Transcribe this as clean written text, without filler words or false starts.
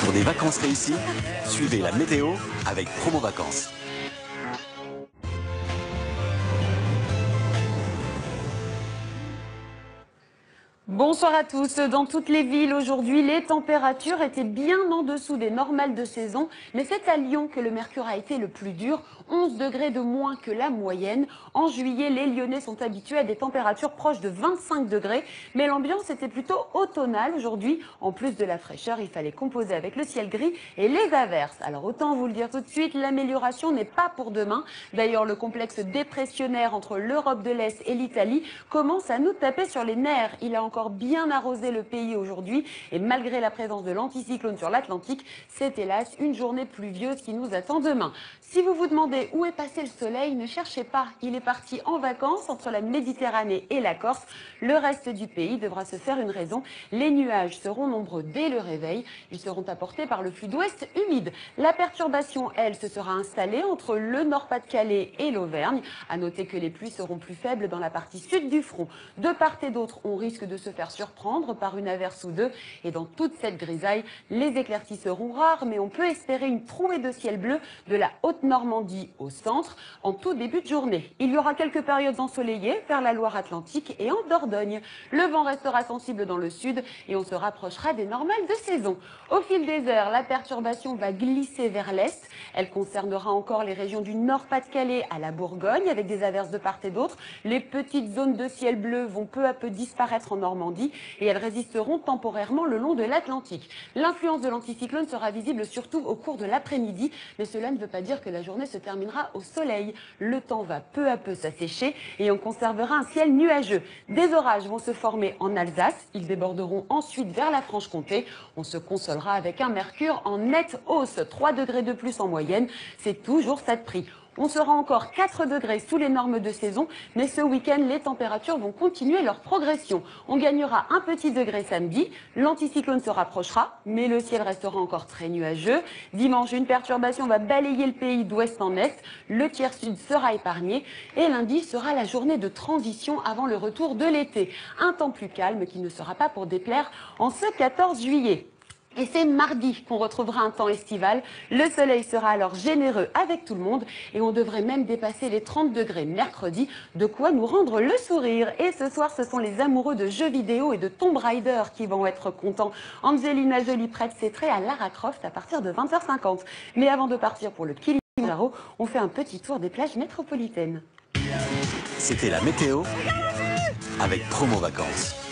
Pour des vacances réussies, suivez la météo avec Promo Vacances. Bonsoir à tous. Dans toutes les villes aujourd'hui, les températures étaient bien en dessous des normales de saison, mais c'est à Lyon que le mercure a été le plus dur, 11 degrés de moins que la moyenne. En juillet, les Lyonnais sont habitués à des températures proches de 25 degrés, mais l'ambiance était plutôt automnale aujourd'hui. En plus de la fraîcheur, il fallait composer avec le ciel gris et les averses. Alors autant vous le dire tout de suite, l'amélioration n'est pas pour demain. D'ailleurs, le complexe dépressionnaire entre l'Europe de l'Est et l'Italie commence à nous taper sur les nerfs. Il a encore bien arrosé le pays aujourd'hui et malgré la présence de l'anticyclone sur l'Atlantique, c'est hélas une journée pluvieuse qui nous attend demain. Si vous vous demandez où est passé le soleil, ne cherchez pas. Il est parti en vacances entre la Méditerranée et la Corse. Le reste du pays devra se faire une raison. Les nuages seront nombreux dès le réveil. Ils seront apportés par le flux d'ouest humide. La perturbation, elle, se sera installée entre le Nord-Pas-de-Calais et l'Auvergne. À noter que les pluies seront plus faibles dans la partie sud du front. De part et d'autre, on risque de se faire surprendre par une averse ou deux. Et dans toute cette grisaille, les éclaircies seront rares, mais on peut espérer une trouée de ciel bleu de la Haute-Normandie au centre en tout début de journée. Il y aura quelques périodes ensoleillées vers la Loire-Atlantique et en Dordogne. Le vent restera sensible dans le sud et on se rapprochera des normales de saison. Au fil des heures, la perturbation va glisser vers l'est. Elle concernera encore les régions du Nord-Pas-de-Calais à la Bourgogne avec des averses de part et d'autre. Les petites zones de ciel bleu vont peu à peu disparaître en Normandie et elles résisteront temporairement le long de l'Atlantique. L'influence de l'anticyclone sera visible surtout au cours de l'après-midi, mais cela ne veut pas dire que la journée se terminera au soleil. Le temps va peu à peu s'assécher et on conservera un ciel nuageux. Des orages vont se former en Alsace, ils déborderont ensuite vers la Franche-Comté. On se consolera avec un mercure en nette hausse, 3 degrés de plus en moyenne, c'est toujours ça de prix. On sera encore 4 degrés sous les normes de saison, mais ce week-end, les températures vont continuer leur progression. On gagnera un petit degré samedi, l'anticyclone se rapprochera, mais le ciel restera encore très nuageux. Dimanche, une perturbation va balayer le pays d'ouest en est, le tiers sud sera épargné, et lundi sera la journée de transition avant le retour de l'été. Un temps plus calme qui ne sera pas pour déplaire en ce 14 juillet. Et c'est mardi qu'on retrouvera un temps estival. Le soleil sera alors généreux avec tout le monde et on devrait même dépasser les 30 degrés mercredi, de quoi nous rendre le sourire. Et ce soir, ce sont les amoureux de jeux vidéo et de Tomb Raider qui vont être contents. Angelina Jolie prête ses traits à Lara Croft à partir de 20h50. Mais avant de partir pour le Kilimanjaro, on fait un petit tour des plages métropolitaines. C'était la météo avec Promo Vacances.